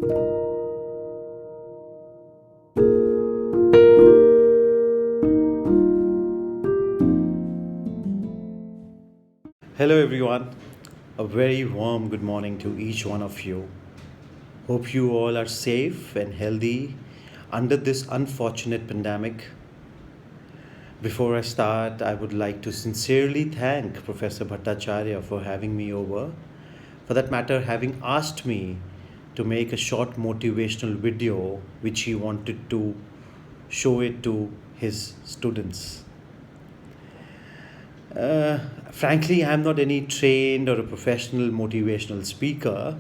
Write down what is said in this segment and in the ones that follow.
Hello, everyone. A very warm good morning to each one of you. Hope you all are safe and healthy under this unfortunate pandemic. Before I start, I would like to sincerely thank Professor Bhattacharya for having me over. For that matter, having asked me to make a short motivational video which he wanted to show it to his students. Uh, Frankly, I'm not any trained or a professional motivational speaker,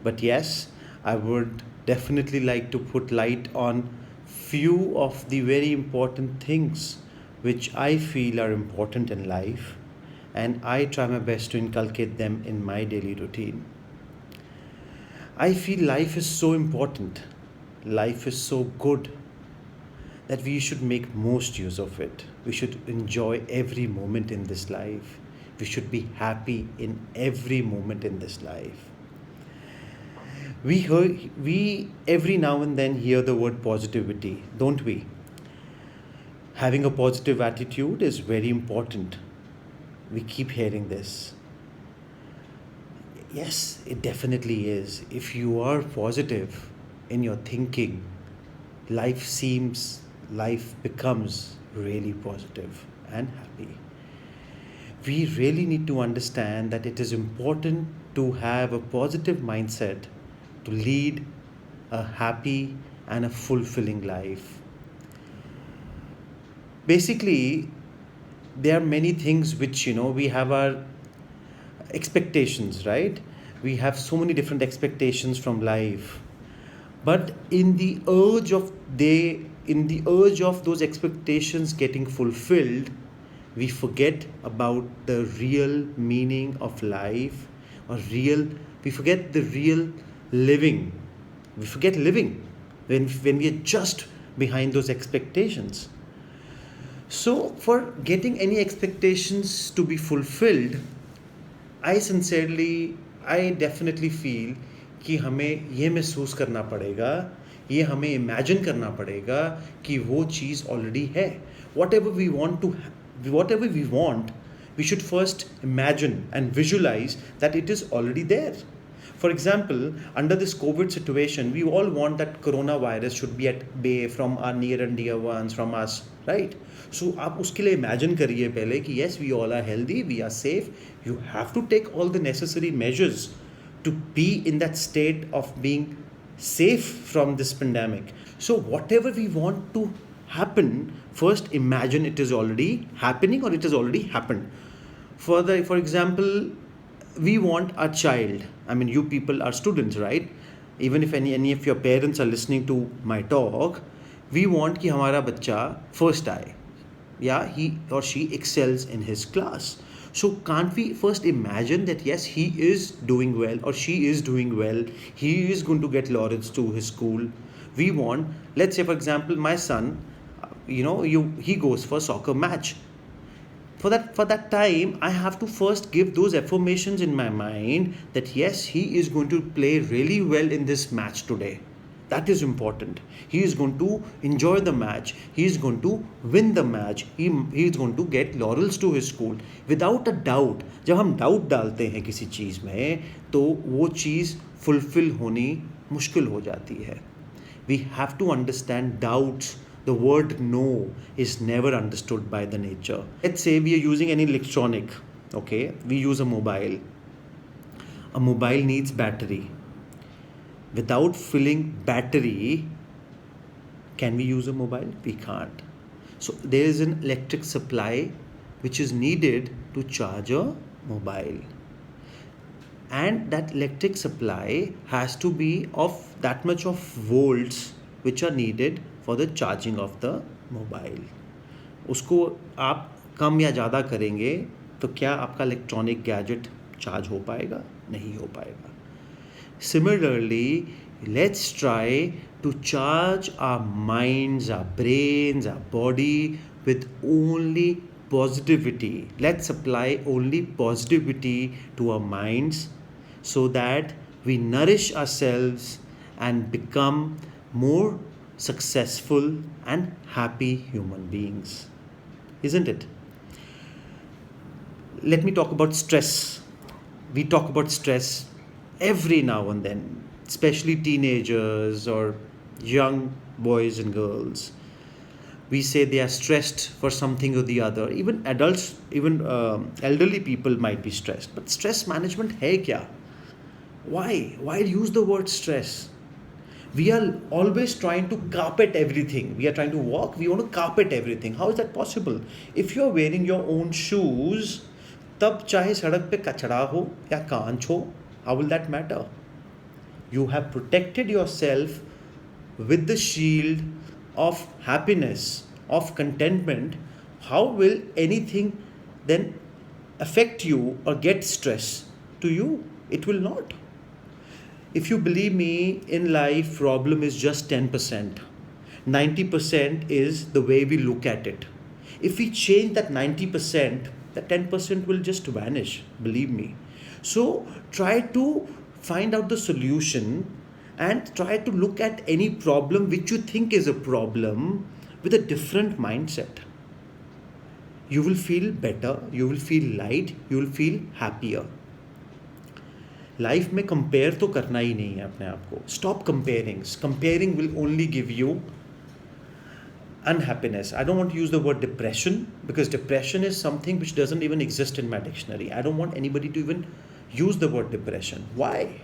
but yes, I would definitely like to put light on few of the very important things which I feel are important in life, and I try my best to inculcate them in my daily routine. I feel life is so important, life is so good that we should make most use of it. We should enjoy every moment in this life. We should be happy in every moment in this life. We every now and then hear the word positivity, don't we? Having a positive attitude is very important. We keep hearing this. Yes, it definitely is. If you are positive in your thinking, life becomes really positive and happy. We really need to understand that it is important to have a positive mindset to lead a happy and a fulfilling life. Basically, there are many things which we have our expectations, right? We have so many different expectations from life, but in the urge of those expectations getting fulfilled, we forget about the real meaning of life, or real we forget the real living. We forget living when we are just behind those expectations. So for getting any expectations to be fulfilled, I definitely feel कि हमें ये महसूस करना पड़ेगा, ये हमें imagine करना पड़ेगा कि वो चीज़ ऑलरेडी है. Whatever we want to whatever we want, we should first imagine and visualize that it is already there. For example, under this COVID situation, we all want that coronavirus should be at bay from our near and dear ones, from us, right? So आप उसके लिए imagine करिए पहले कि yes, we all are healthy, we are safe. You have to take all the necessary measures to be in that state of being safe from this pandemic. So whatever we want to happen, first imagine it is already happening or it has already happened. For example, we want our child, I mean, you people are students, right? Even if any of your parents are listening to my talk, we want कि हमारा बच्चा first आए, yeah, he or she excels in his class. So can't we first imagine that yes, he is doing well or she is doing well, he is going to get laurels to his school. We want, let's say for example, my son, he goes for soccer match. For that time, I have to first give those affirmations in my mind that yes, he is going to play really well in this match today. That is important. He is going to enjoy the match, he is going to win the match, he is going to get laurels to his school. Without a doubt, जब हम doubt डालते हैं किसी चीज़ में तो वो चीज़ fulfil होनी मुश्किल हो जाती है. We have to understand doubts. The word no is never understood by the nature. Let's say we are using any electronic, okay? We use a mobile. A mobile needs battery. Without filling battery, can we use a mobile? We can't. So there is an electric supply which is needed to charge a mobile. And that electric supply has to be of that much of volts which are needed for the charging of the mobile. उसको आप कम या ज़्यादा करेंगे तो क्या आपका electronic gadget charge हो पाएगा? नहीं हो पाएगा. Similarly, let's try to charge our minds, our brains, our body with only positivity. Let's apply only positivity to our minds so that we nourish ourselves and become more successful and happy human beings. Isn't it? Let me talk about stress. We talk about stress every now and then, especially teenagers or young boys and girls. We say they are stressed for something or the other. Even adults, even elderly people might be stressed. But stress management hai kya? Why use the word stress? We are always trying to carpet everything. We are trying to walk, we want to carpet everything. How is that possible? If you are wearing your own shoes, तब चाहे सड़क पे कचरा हो या कांच हो, how will that matter? You have protected yourself with the shield of happiness, of contentment. How will anything then affect you or get stress to you? It will not. If you believe me, in life, problem is just 10%. 90% is the way we look at it. If we change that 90%, that 10% will just vanish, believe me. So try to find out the solution and try to look at any problem which you think is a problem with a different mindset. You will feel better, you will feel light, you will feel happier. Life में compare तो करना ही नहीं है अपने आप को. Stop comparing. Comparing will only give you unhappiness. I don't want to use the word depression because depression is something which doesn't even exist in my dictionary. I don't want anybody to even use the word depression. Why?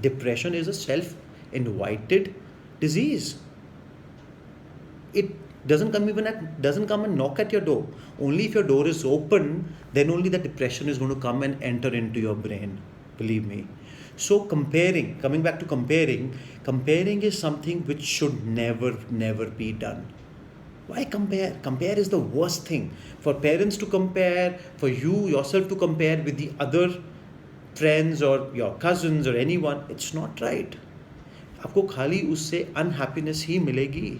Depression is a self-invited disease. It doesn't come and knock at your door. Only if your door is open, then only the depression is going to come and enter into your brain. Believe me. So coming back to comparing is something which should never be done. Why compare? Compare is the worst thing. For parents to compare, for you yourself to compare with the other friends or your cousins or anyone, it's not right. आपको खाली उससे unhappiness ही मिलेगी.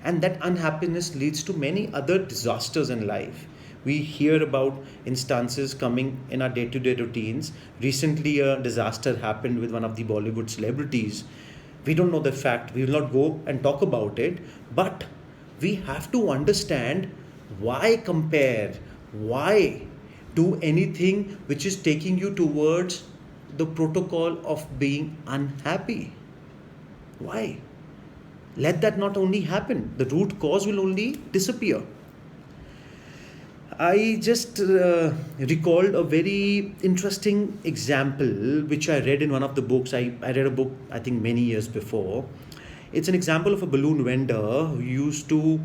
And that unhappiness leads to many other disasters in life. We hear about instances coming in our day-to-day routines. Recently, a disaster happened with one of the Bollywood celebrities. We don't know the fact. We will not go and talk about it. But we have to understand why compare. Why do anything which is taking you towards the protocol of being unhappy? Why? Let that not only happen. The root cause will only disappear. I just recalled a very interesting example which I read in one of the books. I read a book, I think, many years before. It's an example of a balloon vendor who used to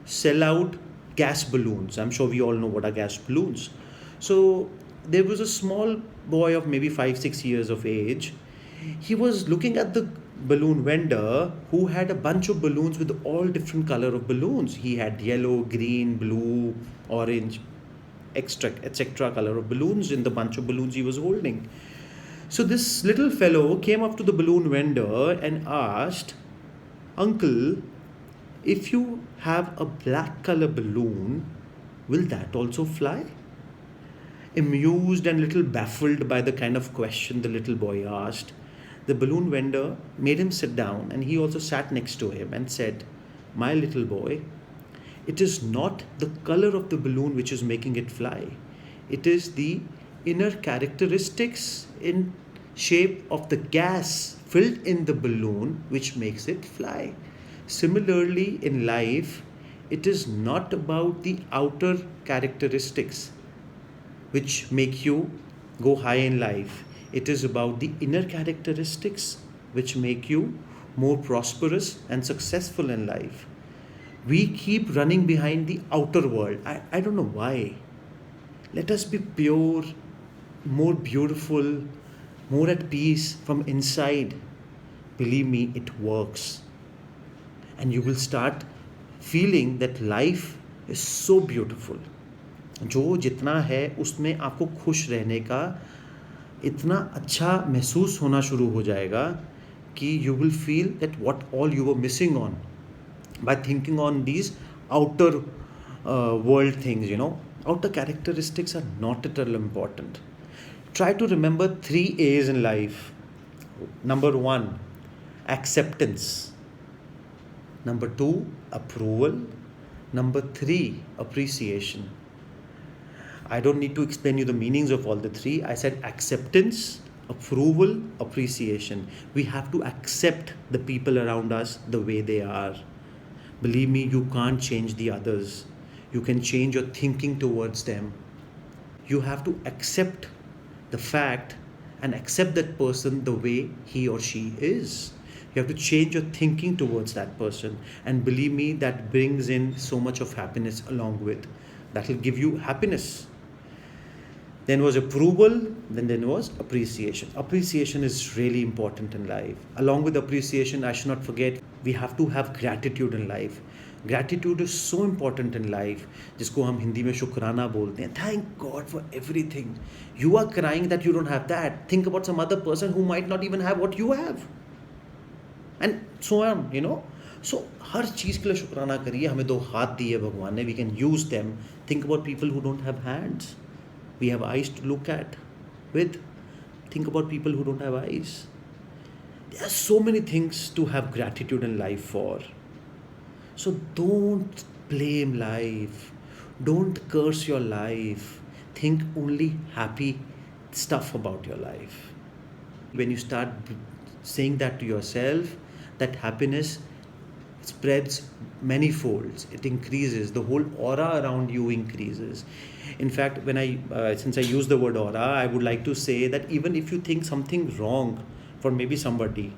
sell out gas balloons. I'm sure we all know what are gas balloons. So there was a small boy of maybe 5-6 years of age. He was looking at the balloon vendor who had a bunch of balloons with all different color of balloons. He had yellow, green, blue, orange, etc. color of balloons in the bunch of balloons he was holding. So this little fellow came up to the balloon vendor and asked, "Uncle, if you have a black color balloon, will that also fly?" Amused and little baffled by the kind of question the little boy asked, the balloon vendor made him sit down, and he also sat next to him and said, "My little boy, it is not the color of the balloon which is making it fly. It is the inner characteristics in shape of the gas filled in the balloon which makes it fly." Similarly, in life, it is not about the outer characteristics which make you go high in life. It is about the inner characteristics which make you more prosperous and successful in life. We keep running behind the outer world. I don't know why. Let us be pure, more beautiful, more at peace from inside. Believe me, it works. And you will start feeling that life is so beautiful. जो जितना है उसमें आपको खुश रहने का इतना अच्छा महसूस होना शुरू हो जाएगा कि you will feel that what all you were missing on by thinking on these outer world things, outer characteristics are not at all important. Try to remember 3 A's in life. Number 1, acceptance. Number 2, approval. Number 3, appreciation. I don't need to explain you the meanings of all the three. I said acceptance, approval, appreciation. We have to accept the people around us the way they are. Believe me, you can't change the others. You can change your thinking towards them. You have to accept the fact and accept that person the way he or she is. You have to change your thinking towards that person. And believe me, that brings in so much of happiness along with. That will give you happiness. Then was approval, then there was appreciation. Appreciation is really important in life. Along with appreciation, I should not forget, we have to have gratitude in life. Gratitude is so important in life, जिसको हम हिंदी में शुक्राना बोलते हैं. Thank God for everything. You are crying that you don't have that. Think about some other person who might not even have what you have. And so on, So हर चीज़ के लिए शुक्राना करिए. हमें 2 हाथ दिए भगवान ने. We can use them. Think about people who don't have hands. We have eyes to look at with. Think about people who don't have eyes. There are so many things to have gratitude in life for. So don't blame life. Don't curse your life. Think only happy stuff about your life. When you start saying that to yourself, that happiness spreads many folds. It increases. The whole aura around you increases. In fact, when since I use the word aura, I would like to say that even if you think something wrong for maybe somebody,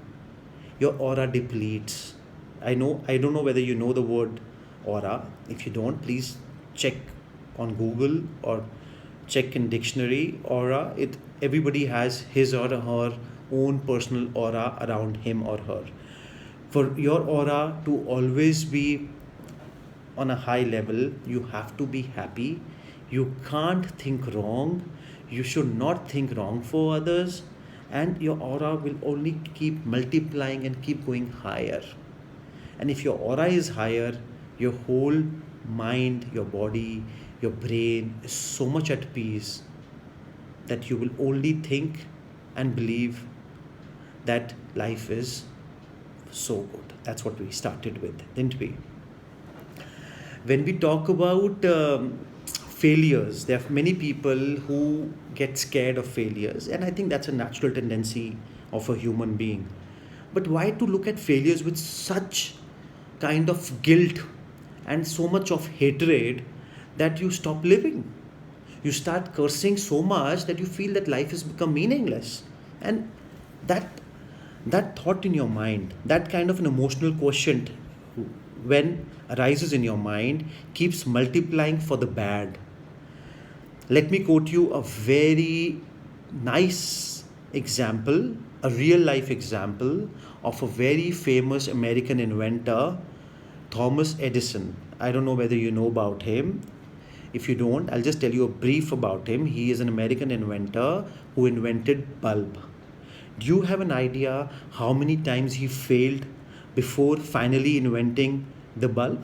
your aura depletes. I don't know whether you know the word aura. If you don't, please check on Google or check in dictionary. Aura, everybody has his or her own personal aura around him or her. For your aura to always be on a high level, you have to be happy. You can't think wrong. You should not think wrong for others. And your aura will only keep multiplying and keep going higher. And if your aura is higher, your whole mind, your body, your brain is so much at peace that you will only think and believe that life is so good. That's what we started with, didn't we? When we talk about failures, there are many people who get scared of failures, and I think that's a natural tendency of a human being. But why to look at failures with such kind of guilt and so much of hatred that you stop living? You start cursing so much that you feel that life has become meaningless. And that thought in your mind, that kind of an emotional quotient when arises in your mind, keeps multiplying for the bad. Let me quote you a very nice example, a real life example of a very famous American inventor, Thomas Edison. I don't know whether you know about him. If you don't, I'll just tell you a brief about him. He is an American inventor who invented bulb. Do you have an idea how many times he failed before finally inventing the bulb?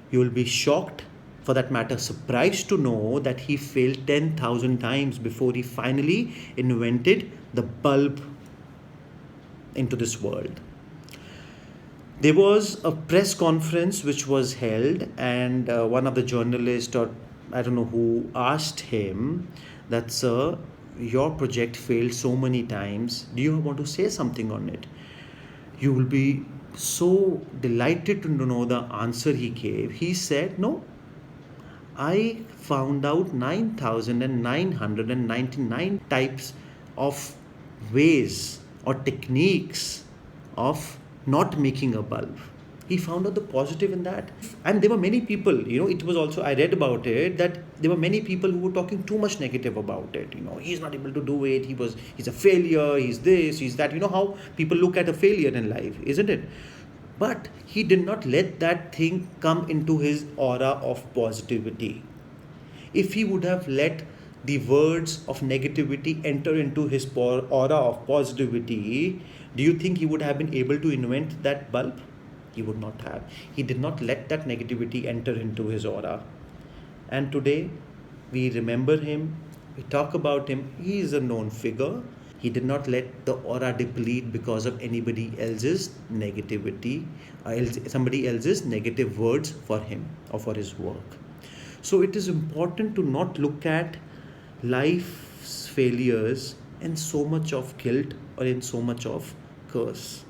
You will be shocked, for that matter surprised to know that he failed 10,000 times before he finally invented the bulb into this world. There was a press conference which was held, and one of the journalists, or I don't know who, asked him that, "Sir, your project failed so many times. Do you want to say something on it?" You will be so delighted to know the answer he gave. He said, "No, I found out 9,999 types of ways or techniques of not making a bulb." He found out the positive in that. And there were many people, it was also, I read about it, that there were many people who were talking too much negative about it. He's not able to do it. He's a failure. He's this, he's that. You know how people look at a failure in life, isn't it? But he did not let that thing come into his aura of positivity. If he would have let the words of negativity enter into his aura of positivity, do you think he would have been able to invent that bulb? He would not have. He did not let that negativity enter into his aura. And today, we remember him, we talk about him. He is a known figure. He did not let the aura deplete because of anybody else's negativity, somebody else's negative words for him or for his work. So it is important to not look at life's failures in so much of guilt or in so much of curse.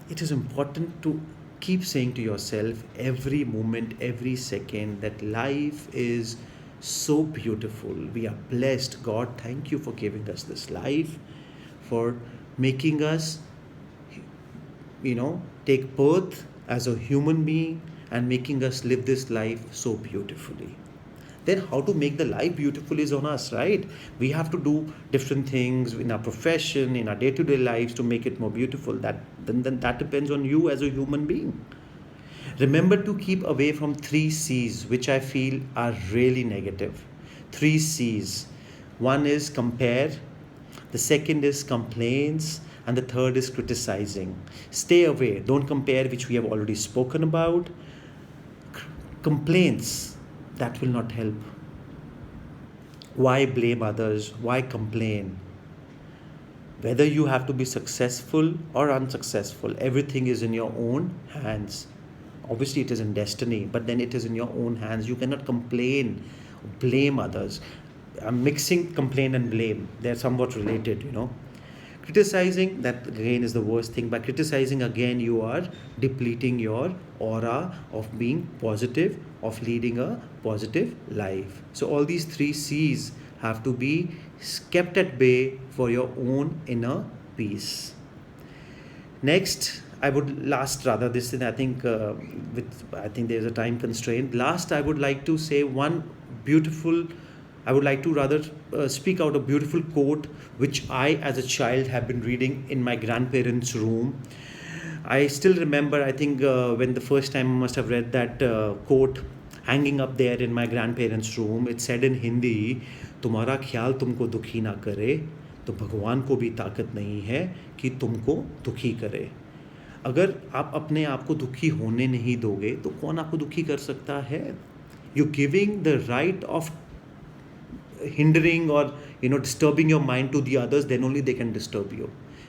It is important to keep saying to yourself every moment, every second, that life is so beautiful. We are blessed. God, thank you for giving us this life, for making us, take birth as a human being and making us live this life so beautifully. Then how to make the life beautiful is on us, right? We have to do different things in our profession, in our day-to-day lives to make it more beautiful. Then that depends on you as a human being. Remember to keep away from 3 C's, which I feel are really negative. 3 C's. One is compare, the second is complaints, and the third is criticizing. Stay away. Don't compare, which we have already spoken about. Complaints, that will not help. Why blame others? Why complain? Whether you have to be successful or unsuccessful, everything is in your own hands. Obviously, it is in destiny, but then it is in your own hands. You cannot complain, blame others. I'm mixing complain and blame. They're somewhat related. Criticizing, that again is the worst thing. By criticizing, again, you are depleting your aura of being positive, of leading a positive life. So all these 3 C's have to be kept at bay for your own inner peace. Next, I think there's a time constraint. Last, I would like to say I would like to rather speak out a beautiful quote which I, as a child, have been reading in my grandparents' room. I still remember, I think, when the first time I must have read that quote hanging up there in my grandparents' room. It said in Hindi, तुम्हारा ख्याल तुमको दुखी ना करे तो भगवान को भी ताकत नहीं है कि तुमको दुखी करे. अगर आप अपने आप को दुखी होने नहीं दोगे तो कौन आपको दुखी कर सकता है? You giving the right of hindering or disturbing your mind to the others, then only they can disturb you.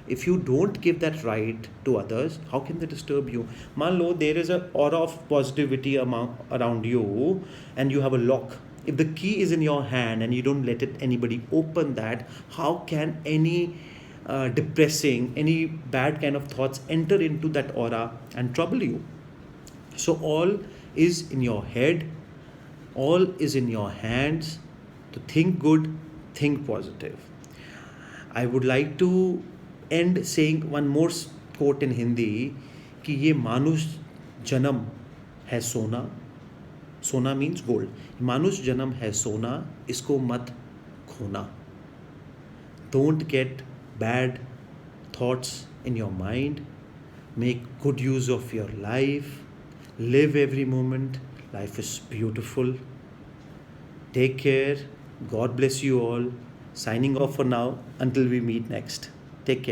If you don't give that right to others, how can they disturb you? मान लो there is a aura of positivity around you and you have a lock. If the key is in your hand and you don't let anybody open that, how can any depressing, any bad kind of thoughts enter into that aura and trouble you? So all is in your head, all is in your hands. To think good, think positive. I would like to end saying one more quote in Hindi कि ये मानुष जन्म है सोना. सोना means gold. मानुष जन्म है सोना, इसको मत खोना. Don't get bad thoughts in your mind. Make good use of your life. Live every moment. Life is beautiful. Take care. God bless you all. Signing off for now until we meet next. Take care.